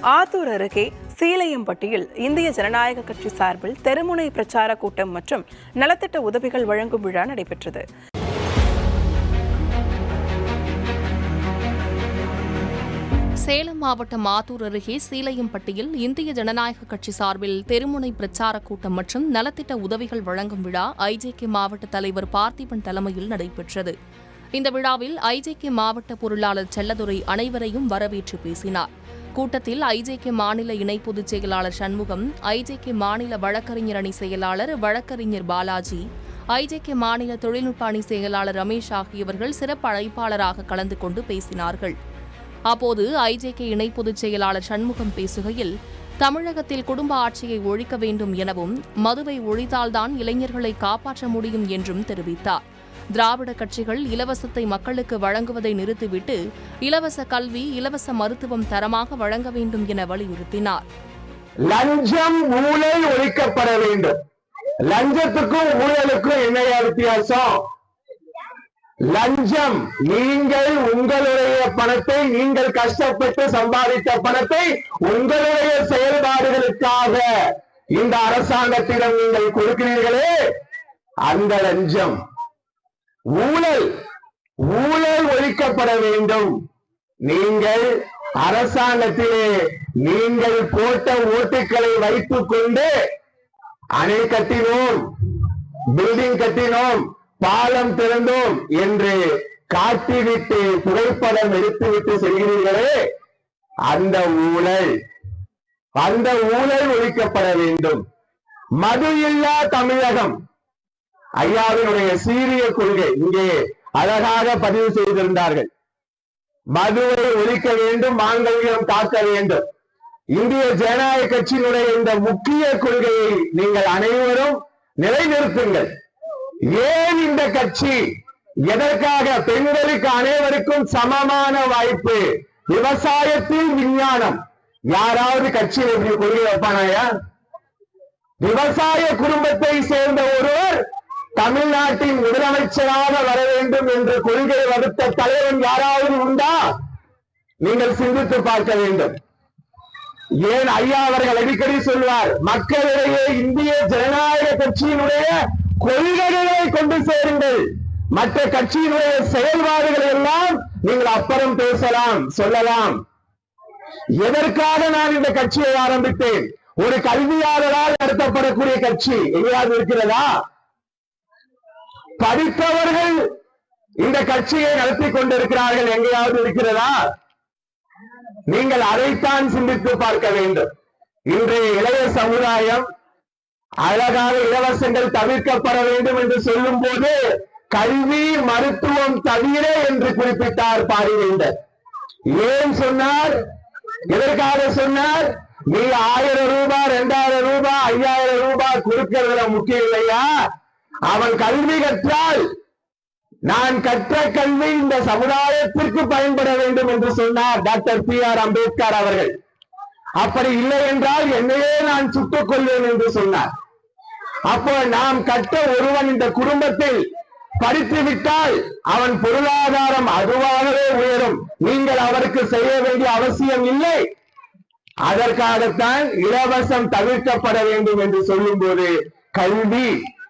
ஆத்தூர் அருகே சீலையம்பட்டியில் இந்திய ஜனநாயக கட்சி சார்பில் தெருமுனை பிரச்சார கூட்டம் மற்றும் நலத்திட்ட உதவிகள் வழங்கும் விழா நடைபெற்றது. சேலம் மாவட்டம் ஆத்தூர் அருகே சீலையம்பட்டியில் இந்திய ஜனநாயக கட்சி சார்பில் தெருமுனை பிரச்சார கூட்டம் மற்றும் நலத்திட்ட உதவிகள் வழங்கும் விழா ஐஜேகே மாவட்ட தலைவர் பார்த்திபன் தலைமையில் நடைபெற்றது. இந்த விழாவில் ஐஜேகே மாவட்ட பொருளாளர் செல்லதுரை அனைவரையும் வரவேற்று பேசினார். கூட்டத்தில் ஐஜேகே மாநில இணை பொதுச் செயலாளர் சண்முகம், ஐஜேகே மாநில வழக்கறிஞர் அணி செயலாளர் வழக்கறிஞர் பாலாஜி, ஐஜேகே மாநில தொழில்நுட்ப அணி செயலாளர் ரமேஷ் ஆகியவர்கள் சிறப்பு அழைப்பாளராக கலந்து கொண்டு பேசினார்கள். அப்போது ஐஜேகே இணை பொதுச் செயலாளர் சண்முகம் பேசுகையில், தமிழகத்தில் குடும்ப ஆட்சியை ஒழிக்க வேண்டும் எனவும் மதுவை ஒழித்தால்தான் இளைஞர்களை காப்பாற்ற முடியும் என்றும் தெரிவித்தார். திராவிட கட்சிகள் இலவசத்தை மக்களுக்கு வழங்குவதை நிறுத்திவிட்டு இலவச கல்வி, இலவச மருத்துவம் தரமாக வழங்க வேண்டும் என வலியுறுத்தினார். லஞ்சம், ஊழல் ஒழிக்கப்பட வேண்டும். லஞ்சத்துக்கும் ஊழலுக்கும் என்ன வித்தியாசம்? லஞ்சம், நீங்கள் உங்களுடைய பணத்தை, நீங்கள் கஷ்டப்பட்டு சம்பாதித்த பணத்தை உங்களுடைய செயல்பாடுகளுக்காக இந்த அரசாங்கத்திடம் நீங்கள் கொடுக்கிறீர்களே, அந்த லஞ்சம். ஊழல், ஊழல் ஒழிக்கப்பட வேண்டும். நீங்கள் அரசாங்கத்திலே நீங்கள் போட்ட ஓட்டுக்களை வைத்துக் கொண்டு அணை கட்டினோம், பில்டிங் கட்டினோம், பாலம் திறந்தோம் என்று காட்டிவிட்டு புகைப்படம் எடுத்துவிட்டு செல்கிறீர்களே, அந்த ஊழல், அந்த ஊழல் ஒழிக்கப்பட வேண்டும். மது இல்லா தமிழகம் ஐயாவினுடைய சீரிய கொள்கை இங்கே அழகாக பதிவு செய்திருந்தார்கள். மதுவை ஒழிக்க வேண்டும், மாங்கல்யம் காக்க வேண்டும். இந்திய ஜனநாயக கட்சியினுடைய இந்த முக்கிய கொள்கையை நீங்கள் அனைவரும் நிலைநிறுத்துங்கள். ஏன் இந்த கட்சி, எதற்காக? பெண்களுக்கு அனைவருக்கும் சமமான வாய்ப்பு, விவசாயத்தில் விஞ்ஞானம். யாராவது கட்சியில் எப்படி கொள்கை வைப்பானாயா? விவசாய குடும்பத்தை சேர்ந்த ஒருவர் தமிழ்நாட்டின் முதலமைச்சராக வர வேண்டும் என்று கொள்கை வகுத்த தலைவன் யாராவது உண்டா? நீங்கள் சிந்தித்து பார்க்க வேண்டும். ஏன் ஐயா அவர்கள் அடிக்கடி சொல்வார், மக்களிடையே இந்திய ஜனநாயக கட்சியினுடைய கொள்கைகளை கொண்டு சேருங்கள், மற்ற கட்சியினுடைய செயல்பாடுகளை எல்லாம் நீங்கள் அப்புறம் பேசலாம், சொல்லலாம். எதற்காக நான் இந்த கட்சியை ஆரம்பித்தேன்? ஒரு கல்வியாளரால் நடத்தப்படக்கூடிய கட்சி எங்கேயாவது இருக்கிறதா? படித்தவர்கள் இந்த கட்சியை நடத்தி கொண்டிருக்கிறார்கள், எங்கேயாவது இருக்கிறதா? நீங்கள் அதைத்தான் சிந்தித்து பார்க்க வேண்டும். இன்றைய இளைய சமுதாயம் அழகாக இலவசங்கள் தவிர்க்கப்பட வேண்டும் என்று சொல்லும் போது கல்வி, மருத்துவம் தவிர என்று குறிப்பிட்டார் பாரிவேந்தர். ஏன் சொன்னார்? எதற்காக சொன்னார்? நீ 1000 ரூபாய், 2000 ரூபாய், 5000 ரூபாய் கொடுக்கிறதுல முக்கியம் இல்லையா? அவன் கல்வி கற்றால், நான் கற்ற கல்வி இந்த சமுதாயத்திற்கு பயன்பட வேண்டும் என்று சொன்னார் டாக்டர் பி.ஆர். அம்பேத்கர் அவர்கள். அப்படி இல்லை என்றால் என்னையே நான் சுட்டுக் கொள்வேன் என்று சொன்னார். அப்போ நாம் கற்ற ஒருவன் இந்த குடும்பத்தில் படித்து விட்டால் அவன் பொருளாதாரம் அதுவாகவே உயரும். நீங்கள் அவருக்கு செய்ய வேண்டிய அவசியம் இல்லை. அதற்காகத்தான் இலவசம் தவிர்க்கப்பட வேண்டும் என்று சொல்லும் போது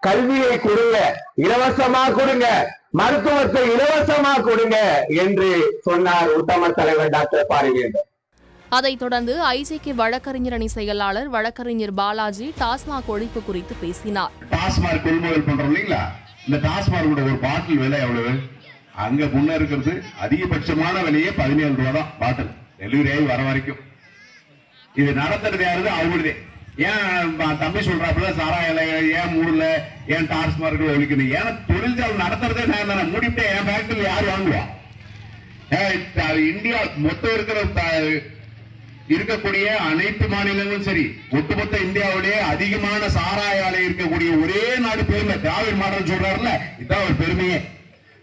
கல்வியை கொடுங்க, இலவசமா கொடுங்க, மருத்துவத்தை இலவசமா கொடுங்க என்று சொன்னார் உத்தம தலைவர் டாக்டர் பாரிவேந்தர். அதைத் தொடர்ந்து ஐஜேகே வழக்கறிஞர் அணி செயலாளர் வழக்கறிஞர் பாலாஜி டாஸ்மாக் ஒழிப்பு குறித்து பேசினார். டாஸ்மாக் கொள்முதல் பண்றோம் இல்லைங்களா, இந்த டாஸ்மாக் ஒரு பாட்டில் விலை எவ்வளவு? அங்க முன்ன இருக்கிறது அதிகபட்சமான விலையே 17 ரூபா தான் பாட்டில், டெலிவரி ஆகி வர வரைக்கும். இது நடத்துறது யாரு? அவங்களுடைய. ஏன் தம்பி சொல்றாப்புல சாராயில ஏன் மூடல, ஏன் டாஸ்மாக் ஒழிக்கணும்? ஏன்னா தொழிற்சாலை நடத்துறதே நான் தானே, மூடிவிட்டு என் ஃபேக்டரியில் யார் வாங்குவா? இந்தியா மொத்தம் இருக்கக்கூடிய அனைத்து மாநிலங்களும் சரி, ஒட்டுமொத்த இந்தியாவிலேயே அதிகமான சாராய ஆலை இருக்கக்கூடிய ஒரே நாடு பெருமை. திராவிட மாடல் சொல்றாருல, இதுதான் ஒரு பெருமையே.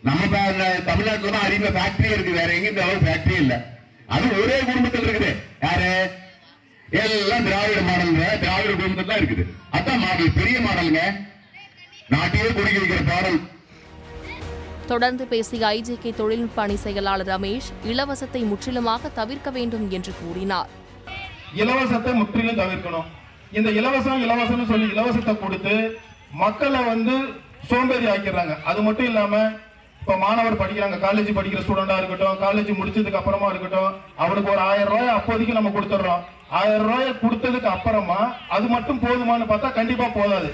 நம்ம தமிழ்நாட்டுல தான் அதிக ஃபேக்டரி இருக்கு, வேற எங்க இந்த அளவு ஃபேக்டரி இல்ல. அது ஒரே குடும்பத்தில் இருக்குது. யாரு? எல்லாம் திராவிட மாடல், திராவிட குடும்பத்தில் தான் இருக்குது. அதான் மாடல், பெரிய மாடலுங்க, நாட்டையே குடிக்க வைக்கிற பாடல். தொடர்ந்து பேசிய ஐஜேகே தொழில்நுட்ப அணி செயலாளர் ரமேஷ், இலவசத்தை முற்றிலுமாக தவிர்க்க வேண்டும் என்று கூறினார். இலவசத்தை முற்றிலும் தவிர்க்கணும். இந்த இலவசம்னு சொல்லி இலவசத்தை கொடுத்து மக்களை சோம்பேறி ஆக்கிடுறாங்க. அது மட்டும் இல்லாம இப்ப மாணவர் படிக்கிறாங்க, காலேஜ் படிக்கிற ஸ்டூடெண்டா இருக்கட்டும், காலேஜ் முடிச்சதுக்கு அப்புறமா இருக்கட்டும், அவனுக்கு ஒரு 1000 ரூபாய் அப்போதைக்கு நம்ம கொடுத்துறோம். 1000 ரூபாய் கொடுத்ததுக்கு அப்புறமா அது மட்டும் போதுமானு பார்த்தா கண்டிப்பா போதாது.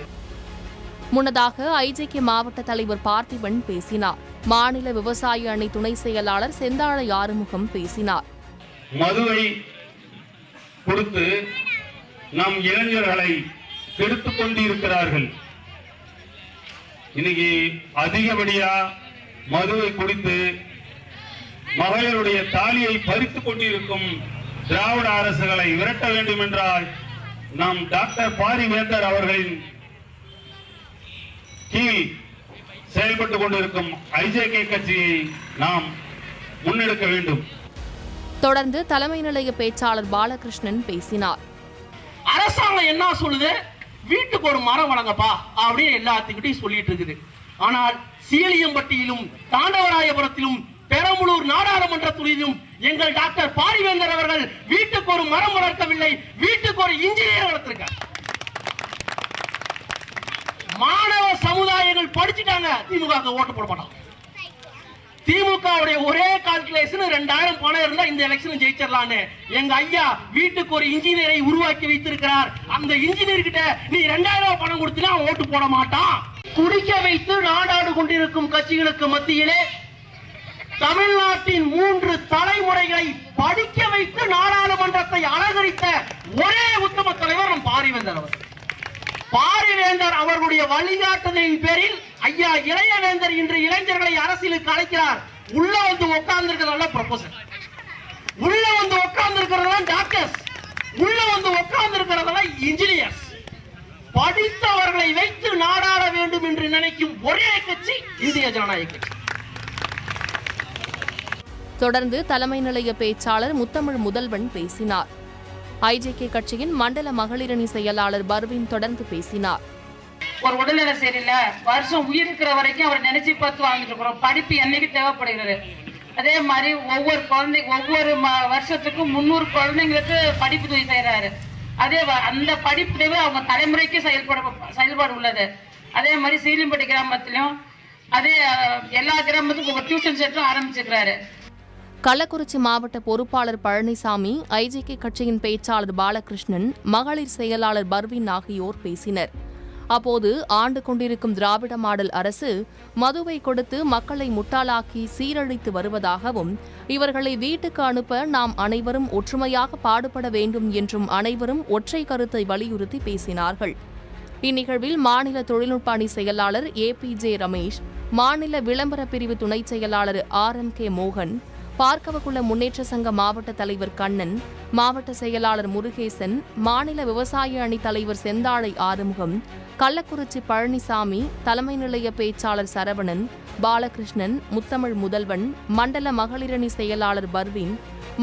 முன்னதாக ஐஜேகே மாவட்ட தலைவர் பார்த்திபன் பேசினார். மாநில விவசாய அணி துணை செயலாளர் செந்தாழை ஆறுமுகம் பேசினார். மதுவை கொடுத்து நம் இளைஞர்களை கெடுத்துக் கொண்டிருக்கிறார்கள். இன்னைக்கு அதிகப்படியா மதுவை குடித்து மகளிருடைய தாலியை பறித்துக் கொண்டிருக்கும் திராவிட அரசுகளை விரட்ட வேண்டும் என்றால் நாம் டாக்டர் பாரிவேந்தர் அவர்களின் கீழ் செயல்பட்டுக் கொண்டிருக்கும் ஐஜேகே கட்சியை நாம் முன்னெடுக்க வேண்டும். தொடர்ந்து தலைமை நிலைய பேச்சாளர் பாலகிருஷ்ணன் பேசினார். அரசாங்கம் என்ன சொல்லுது, வீட்டுக்கு ஒரு மரம் வழங்கப்பா அப்படின்னு எல்லாத்துக்கிட்டையும் சொல்லிட்டு இருக்குது. ஆனால் சீலியம்பட்டியிலும் தாண்டவராயபுரத்திலும் பெரம்பலூர் நாடாளுமன்ற தொகுதியிலும் எங்கள் டாக்டர் பாரிவேந்தர் அவர்கள் வீட்டுக்கு ஒரு மரம் வளர்க்கவில்லை, வீட்டுக்கு ஒரு இன்ஜினியர் வளர்த்திருக்கார். மாணவ சமுதாயங்கள் படிச்சுட்டாங்க, திமுக ஓட்டு போட மாட்டாங்க. திமுகவுடைய ஒரே கால்குலேஷன் 2000 பணம் இருந்தா இந்த எலெக்ஷன் ஜெயிச்சிடலான்னு. எங்க ஐயா வீட்டுக்கு ஒரு இன்ஜினியரை உருவாக்கி வைத்திருக்கிறார். அந்த இன்ஜினியர் கிட்ட நீ 2000 பணம் கொடுத்தா ஓட்டு போட மாட்டான். குடிக்க வைத்து நாடாடு கொண்டிருக்கும் கட்சிகளுக்கு மத்தியிலே தமிழ்நாட்டின் 3 தலைமுறைகளை படிக்க வைத்து நாடாளுமன்றத்தை அலங்கரித்த ஒரே உத்தம தலைவர் நம் பாரிவேந்தர் அவர். பாரிவேந்தர் அவர்களுடைய வழிகாட்டுதலின் பேரில் ஐயா இளையவேந்தர் இன்று இளைஞர்களை அரசியலுக்கு அழைக்கிறார். உள்ள உட்கார்ந்து ப்ரொபோசல், உள்ள உட்கார்ந்து டாக்டர்ஸ், உள்ள உட்கார்ந்து இன்ஜினியர்ஸ். படித்தவர்களை வைத்து நாடாள வேண்டும் என்று நினைக்கும் ஒரே கட்சி இந்திய ஜனநாயக கட்சி. தொடர்ந்து தலைமை நிலைய பேச்சாளர் முத்தமிழ் முதல்வன் பேசினார். ஐஜேகே கட்சியின் மண்டல மகளிரணி செயலாளர் பர்வீன் தொடர்ந்து பேசினார். ஒரு உடல்நிலை சரியில்லை, வருஷம் உயிர் இருக்கிற வரைக்கும் அவர் நினைச்சு பார்த்து வாங்கிட்டு இருக்கிறோம். படிப்பு என்னைக்கு தேவைப்படுகிறது. அதே மாதிரி ஒவ்வொரு வருஷத்துக்கும் 300 குழந்தைங்களுக்கு படிப்பு உதவி செய்யறாரு. அதே அந்த படிப்பு உதவி அவங்க தலைமுறைக்கு செயல்பாடு உள்ளது. அதே மாதிரி சீலிம்பட்டி கிராமத்திலும் அதே எல்லா கிராமத்துக்கும் ஒரு டியூஷன் சென்டரும் ஆரம்பிச்சிருக்கிறாரு. கள்ளக்குறிச்சி மாவட்ட பொறுப்பாளர் பழனிசாமி, ஐஜேகே கட்சியின் பேச்சாளர் பாலகிருஷ்ணன், மகளிர் செயலாளர் பர்வீன் ஆகியோர் பேசினர். அப்போது ஆண்டு கொண்டிருக்கும் திராவிட மாடல் அரசு மதுவை கொடுத்து மக்களை முட்டாளாக்கி சீரழித்து வருவதாகவும், இவர்களை வீட்டுக்கு அனுப்ப நாம் அனைவரும் ஒற்றுமையாக பாடுபட வேண்டும் என்றும் அனைவரும் ஒற்றை கருத்தை வலியுறுத்தி பேசினார்கள். இந்நிகழ்வில் மாநில தொழில்நுட்ப அணி செயலாளர் APJ ரமேஷ், மாநில விளம்பர பிரிவு துணை செயலாளர் RMK மோகன், பார்க்கவகுள முன்னேற்ற சங்க மாவட்ட தலைவர் கண்ணன், மாவட்ட செயலாளர் முருகேசன், மாநில விவசாய அணி தலைவர் செந்தாழை ஆறுமுகம், கள்ளக்குறிச்சி பழனிசாமி, தலைமை நிலைய பேச்சாளர் சரவணன், பாலகிருஷ்ணன், முத்தமிழ் முதல்வன், மண்டல மகளிரணி செயலாளர் பர்வீன்,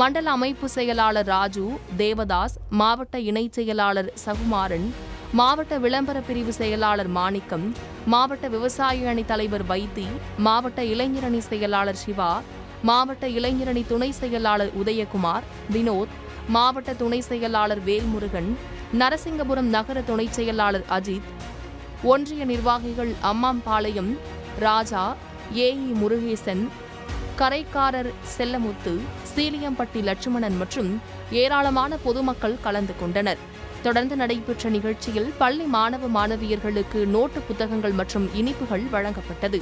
மண்டல அமைப்பு செயலாளர் ராஜு, தேவதாஸ், மாவட்ட இணைச் செயலாளர் சகுமாரன், மாவட்ட விளம்பர பிரிவு செயலாளர் மாணிக்கம், மாவட்ட விவசாய அணி தலைவர் வைத்தி, மாவட்ட இளைஞரணி செயலாளர் சிவா, மாவட்ட இளைஞரணி துணை செயலாளர் உதயகுமார், வினோத், மாவட்ட துணை செயலாளர் வேல்முருகன், நரசிங்கபுரம் நகர துணை செயலாளர் அஜித், ஒன்றிய நிர்வாகிகள் அம்மாம்பாளையம் ராஜா, AE முருகேசன், கரைக்காரர் செல்லமுத்து, சீலியம்பட்டி லட்சுமணன் மற்றும் ஏராளமான பொதுமக்கள் கலந்து கொண்டனர். தொடர்ந்து நடைபெற்ற நிகழ்ச்சியில் பள்ளி மாணவ மாணவியர்களுக்கு நோட்டு புத்தகங்கள் மற்றும் இனிப்புகள் வழங்கப்பட்டது.